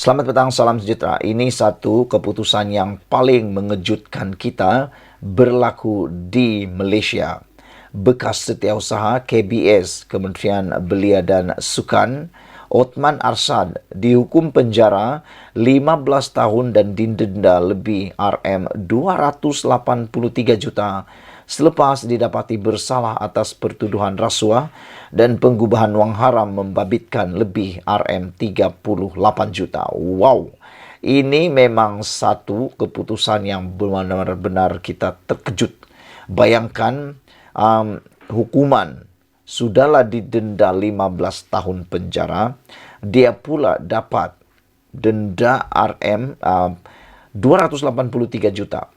Selamat petang, salam sejahtera. Ini satu keputusan yang paling mengejutkan kita berlaku di Malaysia. Bekas setiausaha KBS, Kementerian Belia dan Sukan, Othman Arshad dihukum penjara 15 tahun dan didenda lebih RM283 juta selepas didapati bersalah atas pertuduhan rasuah dan penggubahan wang haram membabitkan lebih RM38 juta. Wow, ini memang satu keputusan yang benar-benar kita terkejut. Bayangkan hukuman sudahlah didenda 15 tahun penjara, dia pula dapat denda RM283 juta.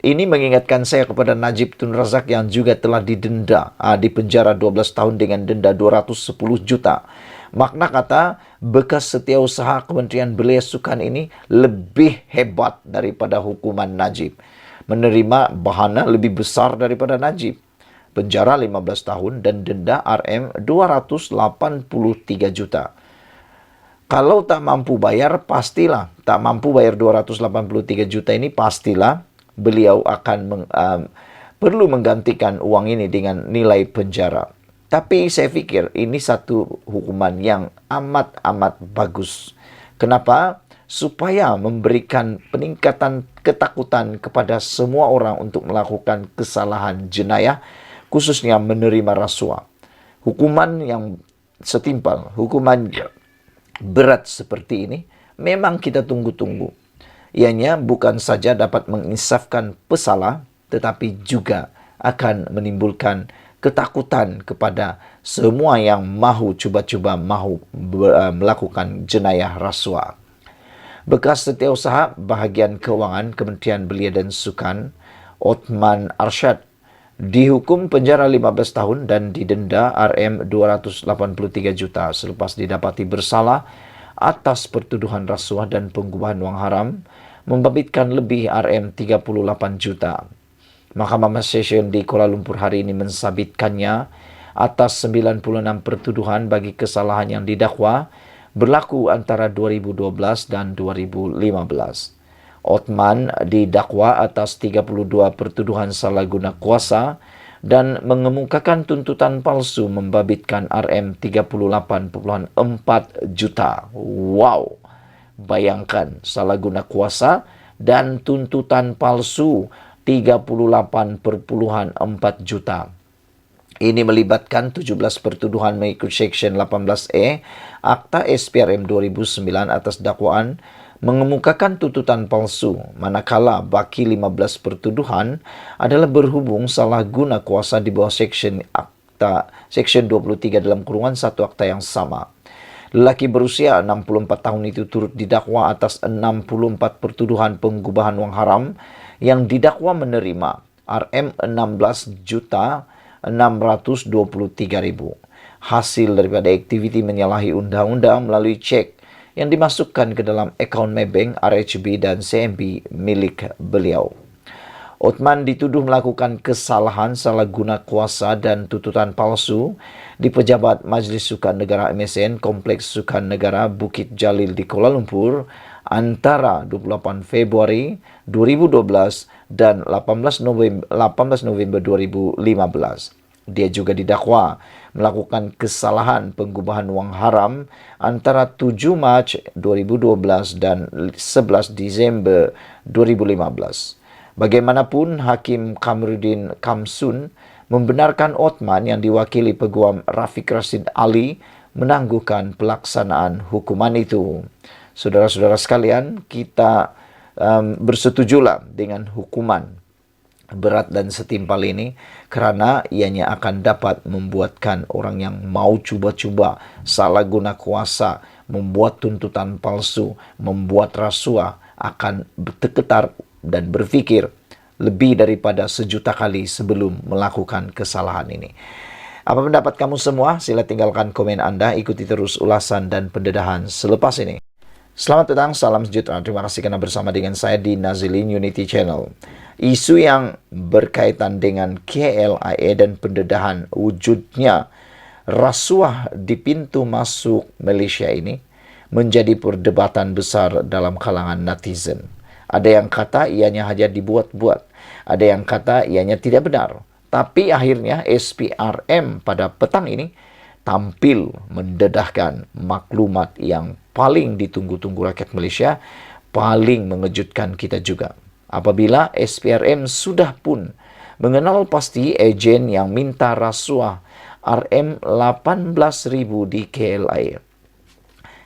Ini mengingatkan saya kepada Najib Tun Razak yang juga telah didenda di penjara 12 tahun dengan denda 210 juta. Makna kata, bekas setiausaha Kementerian Belia Sukan ini lebih hebat daripada hukuman Najib. Menerima bahana lebih besar daripada Najib. Penjara 15 tahun dan denda RM283 juta. Kalau tak mampu bayar, pastilah. Tak mampu bayar 283 juta ini, pastilah beliau akan perlu menggantikan uang ini dengan nilai penjara. Tapi saya fikir ini satu hukuman yang amat-amat bagus. Kenapa? Supaya memberikan peningkatan ketakutan kepada semua orang untuk melakukan kesalahan jenayah, khususnya menerima rasuah. Hukuman yang setimpal, hukuman berat seperti ini, memang kita tunggu-tunggu. Ianya bukan saja dapat menginsafkan pesalah, tetapi juga akan menimbulkan ketakutan kepada semua yang mahu cuba-cuba melakukan jenayah rasuah. Bekas setiausaha bahagian kewangan Kementerian Belia dan Sukan, Othman Arshad, dihukum penjara 15 tahun dan didenda RM283 juta selepas didapati bersalah atas pertuduhan rasuah dan penggubahan wang haram membabitkan lebih RM38 juta. Mahkamah Session di Kuala Lumpur hari ini mensabitkannya atas 96 pertuduhan bagi kesalahan yang didakwa berlaku antara 2012 dan 2015. Othman didakwa atas 32 pertuduhan salah guna kuasa dan mengemukakan tuntutan palsu membabitkan RM38.4 juta. Wow! Bayangkan, salah guna kuasa dan tuntutan palsu 38.4 juta. Ini melibatkan 17 pertuduhan mengikut Seksyen 18E Akta SPRM 2009 atas dakwaan mengemukakan tuntutan palsu, manakala baki 15 pertuduhan adalah berhubung salah guna kuasa di bawah Seksyen 23 dalam kurungan 1 akta yang sama. Lelaki berusia 64 tahun itu turut didakwa atas 64 pertuduhan penggubahan wang haram yang didakwa menerima RM16.623.000 hasil daripada aktiviti menyalahi undang-undang melalui cek yang dimasukkan ke dalam akaun Maybank, RHB dan CMB milik beliau. Othman dituduh melakukan kesalahan salah guna kuasa dan tuntutan palsu di Pejabat Majlis Sukan Negara MSN Kompleks Sukan Negara Bukit Jalil di Kuala Lumpur antara 28 Februari 2012 dan 18 November 2015. Dia juga didakwa melakukan kesalahan penggubahan wang haram antara 7 Mac 2012 dan 11 Disember 2015. Bagaimanapun, Hakim Kamruddin Kamsun membenarkan Othman yang diwakili Peguam Rafiq Rashid Ali menangguhkan pelaksanaan hukuman itu. Saudara-saudara sekalian, kita bersetujulah dengan hukuman berat dan setimpal ini kerana ianya akan dapat membuatkan orang yang mau cuba-cuba salah guna kuasa, membuat tuntutan palsu, membuat rasuah akan terketar dan berfikir lebih daripada 1 juta kali sebelum melakukan kesalahan ini. Apa pendapat kamu semua? Sila tinggalkan komen Anda, ikuti terus ulasan dan pendedahan selepas ini. Selamat petang, salam sejahtera. Terima kasih kerana bersama dengan saya di Nazilin Unity Channel. Isu yang berkaitan dengan KLIA dan pendedahan wujudnya rasuah di pintu masuk Malaysia ini menjadi perdebatan besar dalam kalangan netizen. Ada yang kata ianya hanya dibuat-buat, ada yang kata ianya tidak benar. Tapi akhirnya SPRM pada petang ini tampil mendedahkan maklumat yang paling ditunggu-tunggu rakyat Malaysia, paling mengejutkan kita juga. Apabila SPRM sudah pun mengenal pasti ejen yang minta rasuah RM18,000 di KLIA.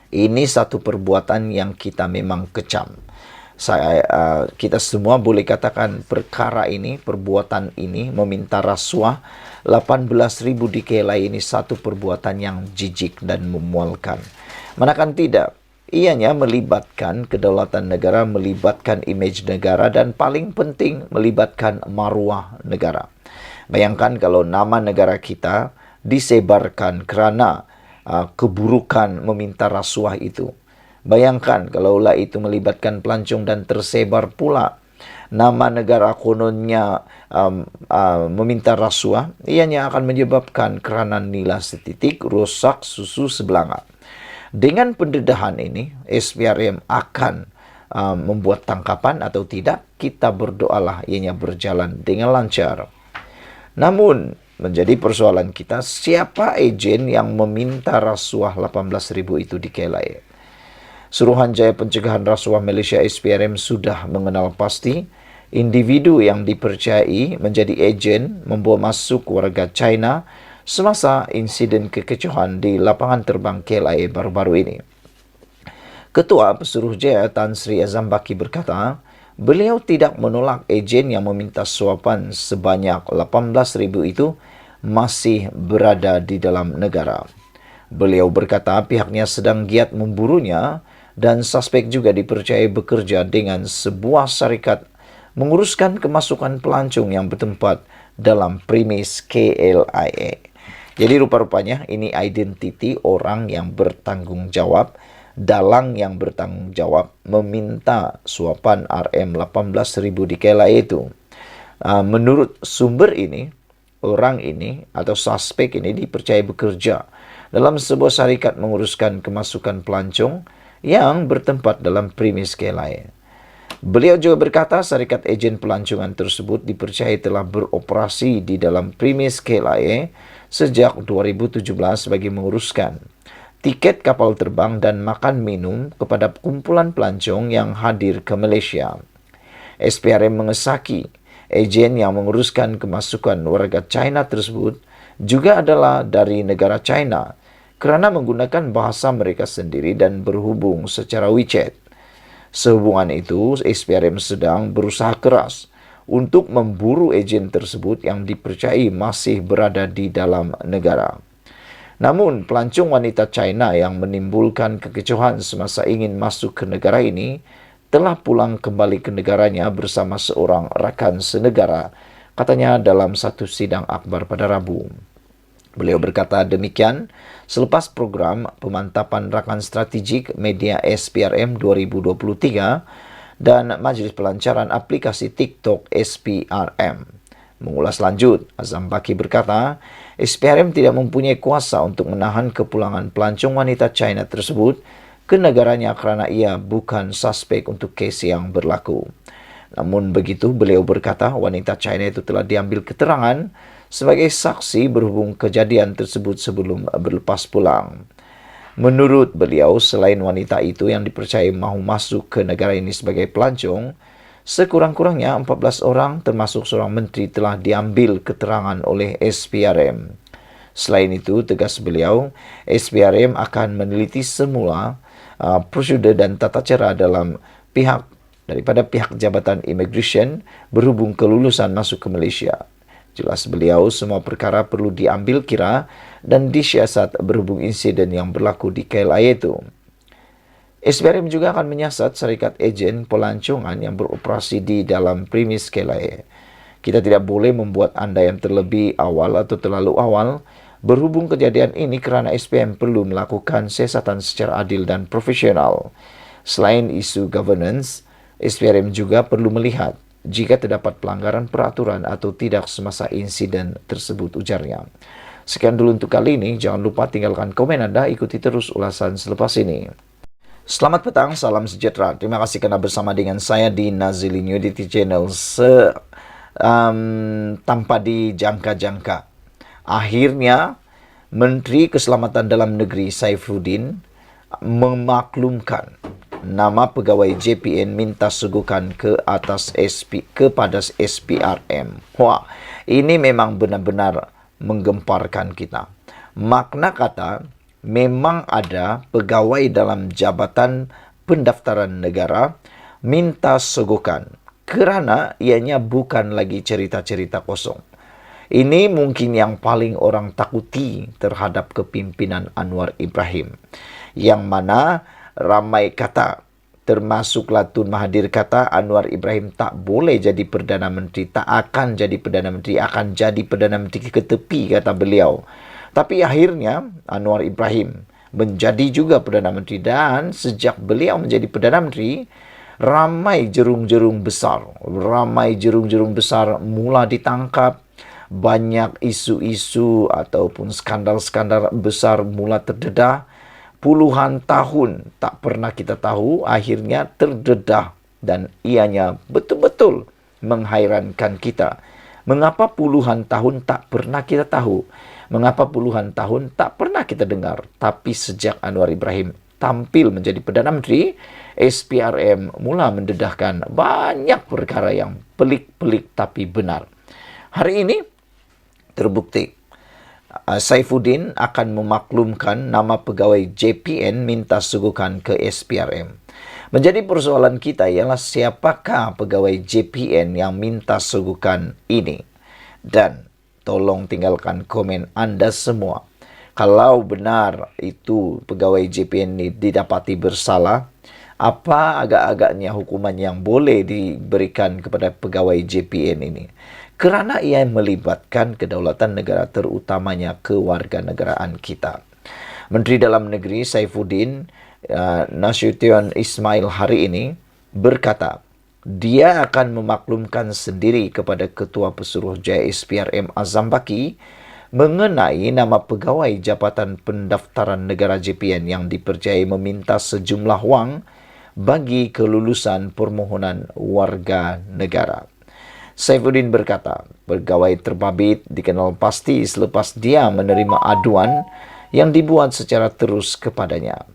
Ini satu perbuatan yang kita memang kecam. Kita semua boleh katakan perkara ini, perbuatan ini, meminta rasuah 18,000 di KLIA ini satu perbuatan yang jijik dan memualkan. Manakan tidak, ianya melibatkan kedaulatan negara, melibatkan imej negara, dan paling penting melibatkan maruah negara. Bayangkan kalau nama negara kita disebarkan kerana keburukan meminta rasuah itu. Bayangkan kalaulah itu melibatkan pelancong dan tersebar pula nama negara kononnya meminta rasuah, ianya akan menyebabkan kerana nila setitik rosak susu sebelanga. Dengan pendedahan ini, SPRM akan membuat tangkapan atau tidak, kita berdoalah ianya berjalan dengan lancar. Namun, menjadi persoalan kita, siapa ejen yang meminta rasuah 18,000 itu di KLIA? Suruhanjaya Pencegahan Rasuah Malaysia SPRM sudah mengenal pasti individu yang dipercayai menjadi ejen membawa masuk warga China semasa insiden kekecohan di lapangan terbang KLIA baru-baru ini. Ketua Pesuruhjaya Tan Sri Azam Baki berkata, beliau tidak menolak ejen yang meminta suapan sebanyak 18,000 itu masih berada di dalam negara. Beliau berkata pihaknya sedang giat memburunya dan suspek juga dipercayai bekerja dengan sebuah syarikat menguruskan kemasukan pelancong yang bertempat dalam premis KLIA. Jadi rupa-rupanya ini identiti orang yang bertanggung jawab, dalang yang bertanggung jawab meminta suapan RM18,000 di KLIA itu. Menurut sumber ini, orang ini atau suspek ini dipercayai bekerja dalam sebuah syarikat menguruskan kemasukan pelancong yang bertempat dalam premis KLIA. Beliau juga berkata syarikat ejen pelancongan tersebut dipercayai telah beroperasi di dalam premis KLIA sejak 2017 bagi menguruskan tiket kapal terbang dan makan minum kepada kumpulan pelancong yang hadir ke Malaysia. SPRM mengesaki ejen yang menguruskan kemasukan warga China tersebut juga adalah dari negara China kerana menggunakan bahasa mereka sendiri dan berhubung secara WeChat. Sehubungan itu, SPRM sedang berusaha keras untuk memburu ejen tersebut yang dipercayai masih berada di dalam negara. Namun, pelancong wanita China yang menimbulkan kekecohan semasa ingin masuk ke negara ini telah pulang kembali ke negaranya bersama seorang rakan senegara, katanya dalam satu sidang akhbar pada Rabu. Beliau berkata demikian selepas program pemantapan rakan strategik media SPRM 2023 dan Majlis Pelancaran Aplikasi TikTok SPRM. Mengulas lanjut, Azam Baki berkata, SPRM tidak mempunyai kuasa untuk menahan kepulangan pelancong wanita China tersebut ke negaranya kerana ia bukan suspek untuk kes yang berlaku. Namun begitu, beliau berkata wanita China itu telah diambil keterangan sebagai saksi berhubung kejadian tersebut sebelum berlepas pulang. Menurut beliau, selain wanita itu yang dipercayai mahu masuk ke negara ini sebagai pelancong, sekurang-kurangnya 14 orang termasuk seorang menteri telah diambil keterangan oleh SPRM. Selain itu, tegas beliau, SPRM akan meneliti semula prosedur dan tata cara daripada pihak Jabatan Immigration berhubung kelulusan masuk ke Malaysia. Jelas beliau, semua perkara perlu diambil kira dan disiasat berhubung insiden yang berlaku di KLIA itu. SPRM juga akan menyiasat syarikat ejen pelancongan yang beroperasi di dalam premis KLIA. Kita tidak boleh membuat andaian terlebih awal atau terlalu awal berhubung kejadian ini kerana SPM perlu melakukan siasatan secara adil dan profesional. Selain isu governance, SPRM juga perlu melihat jika terdapat pelanggaran peraturan atau tidak semasa insiden tersebut, ujarnya. Sekian dulu untuk kali ini. Jangan lupa tinggalkan komen Anda, ikuti terus ulasan selepas ini. Selamat petang, salam sejahtera. Terima kasih karena bersama dengan saya di Nazilin Unity Channel tanpa dijangka-jangka. Akhirnya, Menteri Keselamatan Dalam Negeri Saifuddin memaklumkan nama pegawai JPN minta suguhkan kepada SPRM. Wah, ini memang benar-benar menggemparkan kita. Makna kata, memang ada pegawai dalam Jabatan Pendaftaran Negara minta suguhkan kerana ianya bukan lagi cerita-cerita kosong. Ini mungkin yang paling orang takuti terhadap kepimpinan Anwar Ibrahim. Yang mana ramai kata, termasuklah Tun Mahathir kata Anwar Ibrahim tak boleh jadi Perdana Menteri, tak akan jadi Perdana Menteri, akan jadi Perdana Menteri ke tepi, kata beliau. Tapi akhirnya Anwar Ibrahim menjadi juga Perdana Menteri, dan sejak beliau menjadi Perdana Menteri, ramai jerung-jerung besar mula ditangkap, banyak isu-isu ataupun skandal-skandal besar mula terdedah. Puluhan tahun tak pernah kita tahu, akhirnya terdedah, dan ianya betul-betul menghairankan kita. Mengapa puluhan tahun tak pernah kita tahu? Mengapa puluhan tahun tak pernah kita dengar? Tapi sejak Anwar Ibrahim tampil menjadi Perdana Menteri, SPRM mula mendedahkan banyak perkara yang pelik-pelik tapi benar. Hari ini terbukti Saifuddin akan memaklumkan nama pegawai JPN minta suguhkan ke SPRM. Menjadi persoalan kita ialah siapakah pegawai JPN yang minta suguhkan ini? Dan tolong tinggalkan komen Anda semua. Kalau benar itu pegawai JPN ini didapati bersalah, apa agak-agaknya hukuman yang boleh diberikan kepada pegawai JPN ini? Kerana ia melibatkan kedaulatan negara, terutamanya kewarganegaraan kita. Menteri Dalam Negeri Saifuddin Nasution Ismail hari ini berkata, dia akan memaklumkan sendiri kepada Ketua Pesuruhjaya SPRM Azam Baki mengenai nama pegawai Jabatan Pendaftaran Negara JPN yang dipercayai meminta sejumlah wang bagi kelulusan permohonan warga negara. Saifuddin berkata, pegawai terbabit dikenal pasti selepas dia menerima aduan yang dibuat secara terus kepadanya.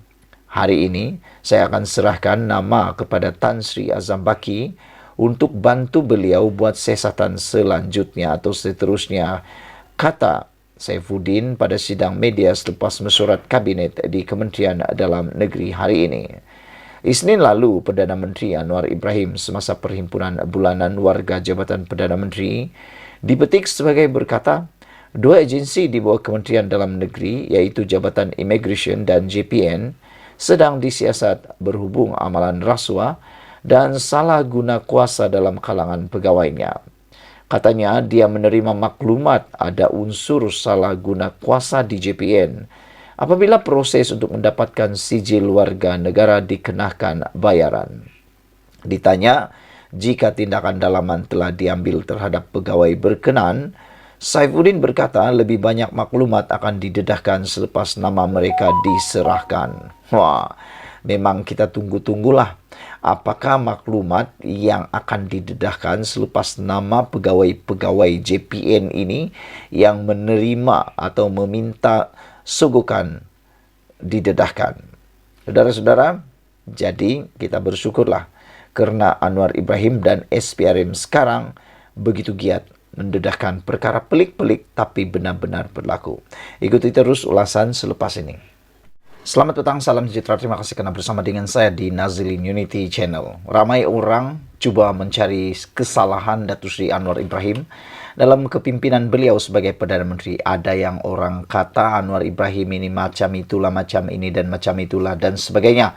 Hari ini, saya akan serahkan nama kepada Tan Sri Azam Baki untuk bantu beliau buat siasatan selanjutnya atau seterusnya, kata Saifuddin pada sidang media selepas mesyuarat kabinet di Kementerian Dalam Negeri hari ini. Isnin lalu, Perdana Menteri Anwar Ibrahim semasa Perhimpunan Bulanan Warga Jabatan Perdana Menteri dipetik sebagai berkata, dua agensi di bawah Kementerian Dalam Negeri iaitu Jabatan Immigration dan JPN sedang disiasat berhubung amalan rasuah dan salah guna kuasa dalam kalangan pegawainya. Katanya dia menerima maklumat ada unsur salah guna kuasa di JPN apabila proses untuk mendapatkan sijil warga negara dikenakan bayaran. Ditanya jika tindakan dalaman telah diambil terhadap pegawai berkenan, Saifuddin berkata lebih banyak maklumat akan didedahkan selepas nama mereka diserahkan. Wah, memang kita tunggu-tunggulah apakah maklumat yang akan didedahkan selepas nama pegawai-pegawai JPN ini yang menerima atau meminta suguhkan didedahkan. Saudara-saudara, jadi kita bersyukurlah kerana Anwar Ibrahim dan SPRM sekarang begitu giat mendedahkan perkara pelik-pelik tapi benar-benar berlaku. Ikuti terus ulasan selepas ini. Selamat petang, salam sejahtera. Terima kasih kerana bersama dengan saya di Nazilin Unity Channel. Ramai orang cuba mencari kesalahan Datuk Seri Anwar Ibrahim dalam kepimpinan beliau sebagai Perdana Menteri. Ada yang orang kata Anwar Ibrahim ini macam itulah, macam ini dan macam itulah dan sebagainya.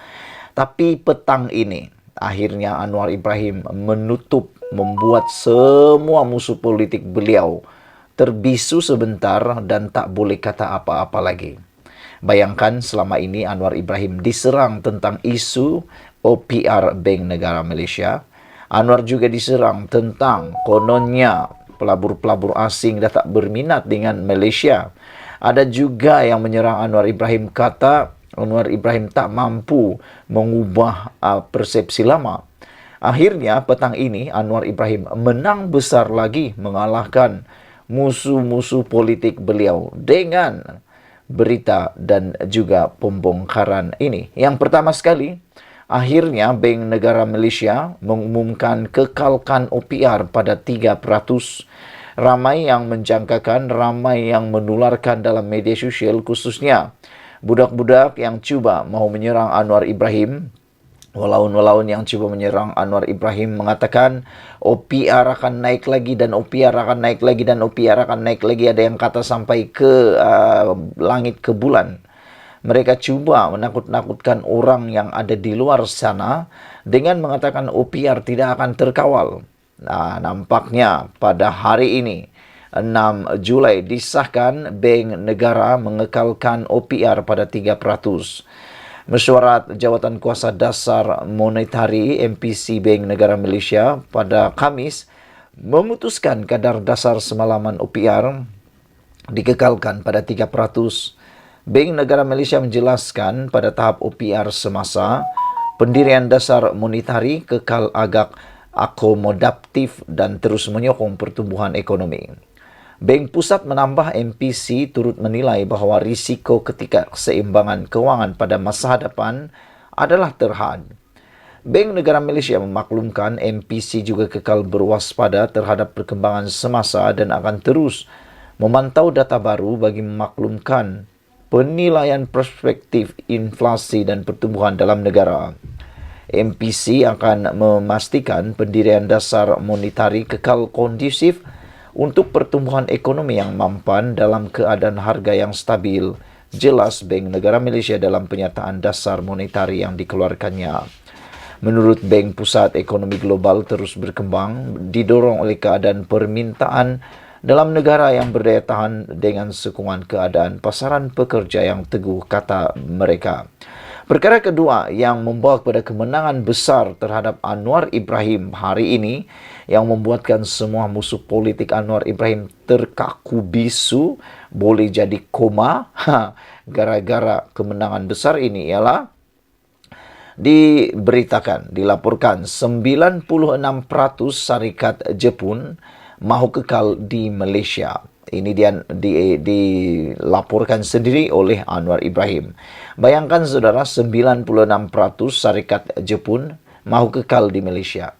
Tapi petang ini, akhirnya Anwar Ibrahim membuat semua musuh politik beliau terbisu sebentar dan tak boleh kata apa-apa lagi. Bayangkan selama ini Anwar Ibrahim diserang tentang isu OPR Bank Negara Malaysia. Anwar juga diserang tentang kononnya pelabur-pelabur asing dah tak berminat dengan Malaysia. Ada juga yang menyerang Anwar Ibrahim kata Anwar Ibrahim tak mampu mengubah persepsi lama. Akhirnya petang ini Anwar Ibrahim menang besar lagi mengalahkan musuh-musuh politik beliau dengan berita dan juga pembongkaran ini. Yang pertama sekali, akhirnya Bank Negara Malaysia mengumumkan kekalkan OPR pada 3%. Ramai yang menjangkakan, ramai yang menularkan dalam media sosial, khususnya budak-budak yang cuba mahu menyerang Anwar Ibrahim. Walaun-walaun yang cuba menyerang Anwar Ibrahim mengatakan OPR akan naik lagi dan OPR akan naik lagi dan OPR akan naik lagi. Ada yang kata sampai ke langit ke bulan. Mereka cuba menakut-nakutkan orang yang ada di luar sana dengan mengatakan OPR tidak akan terkawal. Nah, nampaknya pada hari ini 6 Julai disahkan Bank Negara mengekalkan OPR pada 3%. Mesyuarat Jawatan Kuasa Dasar Monetari MPC Bank Negara Malaysia pada Khamis memutuskan kadar dasar semalaman OPR dikekalkan pada 3%. Bank Negara Malaysia menjelaskan pada tahap OPR semasa, pendirian dasar monetari kekal agak akomodatif dan terus menyokong pertumbuhan ekonomi. Bank Pusat menambah MPC turut menilai bahawa risiko ketidakseimbangan kewangan pada masa hadapan adalah terhad. Bank Negara Malaysia memaklumkan MPC juga kekal berwaspada terhadap perkembangan semasa dan akan terus memantau data baru bagi memaklumkan penilaian perspektif inflasi dan pertumbuhan dalam negara. MPC akan memastikan pendirian dasar monetari kekal kondusif untuk pertumbuhan ekonomi yang mampan dalam keadaan harga yang stabil, jelas Bank Negara Malaysia dalam penyataan dasar monetari yang dikeluarkannya. Menurut Bank Pusat, ekonomi global terus berkembang, didorong oleh keadaan permintaan dalam negara yang berdaya tahan dengan sokongan keadaan pasaran pekerja yang teguh, kata mereka. Perkara kedua yang membawa kepada kemenangan besar terhadap Anwar Ibrahim hari ini, yang membuatkan semua musuh politik Anwar Ibrahim terkaku bisu, boleh jadi koma, gara-gara kemenangan besar ini ialah dilaporkan 96% syarikat Jepun mahu kekal di Malaysia. Ini dilaporkan sendiri oleh Anwar Ibrahim. Bayangkan saudara, 96% syarikat Jepun mahu kekal di Malaysia.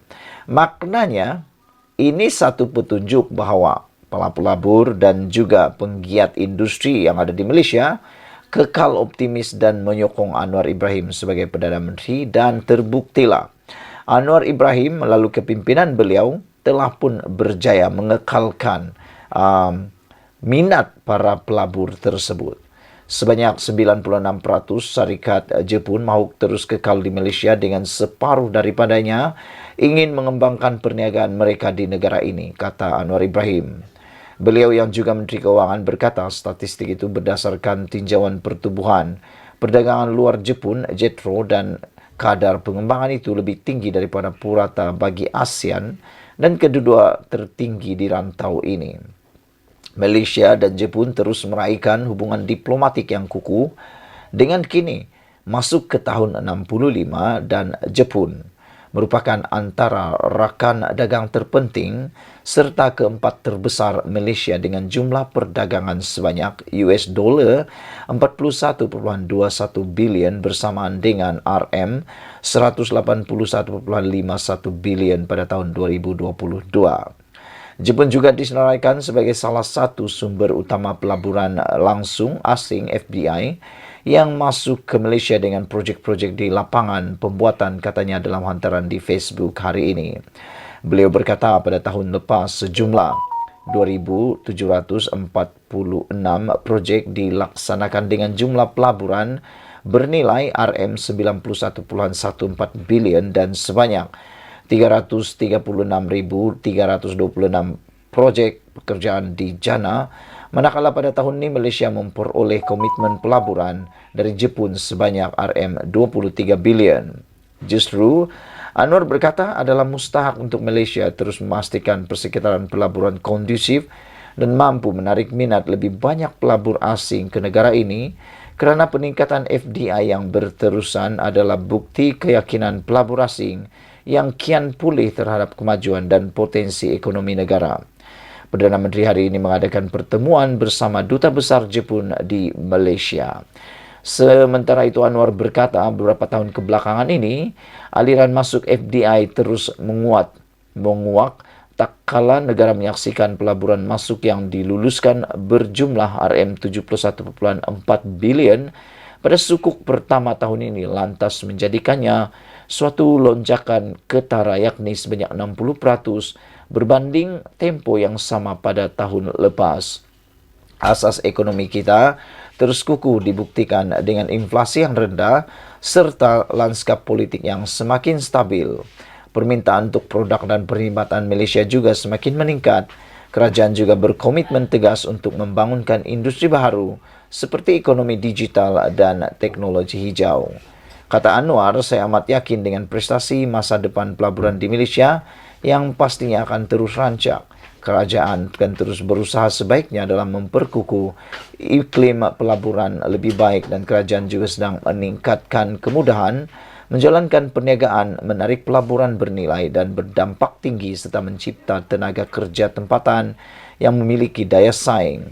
Maknanya, ini satu petunjuk bahawa pelabur dan juga penggiat industri yang ada di Malaysia kekal optimis dan menyokong Anwar Ibrahim sebagai Perdana Menteri, dan terbuktilah Anwar Ibrahim melalui kepimpinan beliau telah pun berjaya mengekalkan minat para pelabur tersebut. Sebanyak 96% syarikat Jepun mahu terus kekal di Malaysia dengan separuh daripadanya ingin mengembangkan perniagaan mereka di negara ini, kata Anwar Ibrahim. Beliau yang juga Menteri Keuangan berkata statistik itu berdasarkan tinjauan pertumbuhan perdagangan luar Jepun, JETRO, dan kadar pengembangan itu lebih tinggi daripada purata bagi ASEAN dan kedua tertinggi di rantau ini. Malaysia dan Jepun terus meraihkan hubungan diplomatik yang kukuh dengan kini masuk ke tahun 65 dan Jepun merupakan antara rakan dagang terpenting serta keempat terbesar Malaysia dengan jumlah perdagangan sebanyak US $41.21 bilion bersamaan dengan RM 181.51 bilion pada tahun 2022. Jepun juga disenaraikan sebagai salah satu sumber utama pelaburan langsung asing FDI yang masuk ke Malaysia dengan projek-projek di lapangan pembuatan, katanya dalam hantaran di Facebook hari ini. Beliau berkata pada tahun lepas sejumlah 2,746 projek dilaksanakan dengan jumlah pelaburan bernilai RM 91.14 bilion dan sebanyak 336,326 projek pekerjaan di jana, manakala pada tahun ini Malaysia memperoleh komitmen pelaburan dari Jepun sebanyak RM 23 bilion. Justru, Anwar berkata adalah mustahak untuk Malaysia terus memastikan persekitaran pelaburan kondusif dan mampu menarik minat lebih banyak pelabur asing ke negara ini Kerana peningkatan FDI yang berterusan adalah bukti keyakinan pelabur asing yang kian pulih terhadap kemajuan dan potensi ekonomi negara. Perdana Menteri hari ini mengadakan pertemuan bersama Duta Besar Jepun di Malaysia. Sementara itu, Anwar berkata beberapa tahun kebelakangan ini, aliran masuk FDI terus menguat, menguak tak kala negara menyaksikan pelaburan masuk yang diluluskan berjumlah RM71.4 bilion pada sukuk pertama tahun ini, lantas menjadikannya suatu lonjakan ketara, yakni sebanyak 60% berbanding tempo yang sama pada tahun lepas. Asas ekonomi kita terus kukuh dibuktikan dengan inflasi yang rendah serta lanskap politik yang semakin stabil. Permintaan untuk produk dan perkhidmatan Malaysia juga semakin meningkat. Kerajaan juga berkomitmen tegas untuk membangunkan industri baru seperti ekonomi digital dan teknologi hijau. Kata Anwar, saya amat yakin dengan prestasi masa depan pelaburan di Malaysia yang pastinya akan terus rancak. Kerajaan akan terus berusaha sebaiknya dalam memperkukuh iklim pelaburan lebih baik, dan kerajaan juga sedang meningkatkan kemudahan menjalankan perniagaan, menarik pelaburan bernilai dan berdampak tinggi serta mencipta tenaga kerja tempatan yang memiliki daya saing.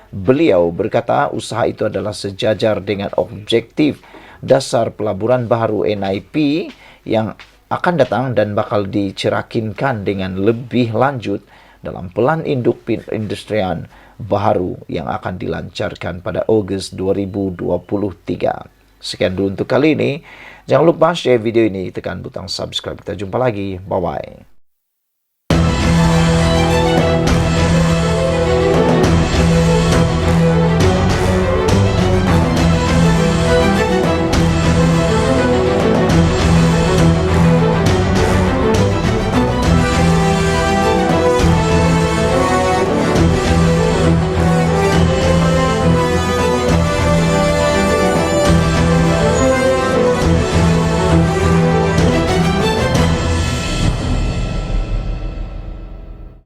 Beliau berkata usaha itu adalah sejajar dengan objektif dasar pelaburan baru NIP yang akan datang dan bakal dicerakinkan dengan lebih lanjut dalam pelan induk perindustrian baru yang akan dilancarkan pada Ogos 2023. Sekian dulu untuk kali ini. Jangan lupa share video ini, tekan butang subscribe. Kita jumpa lagi. Bye-bye.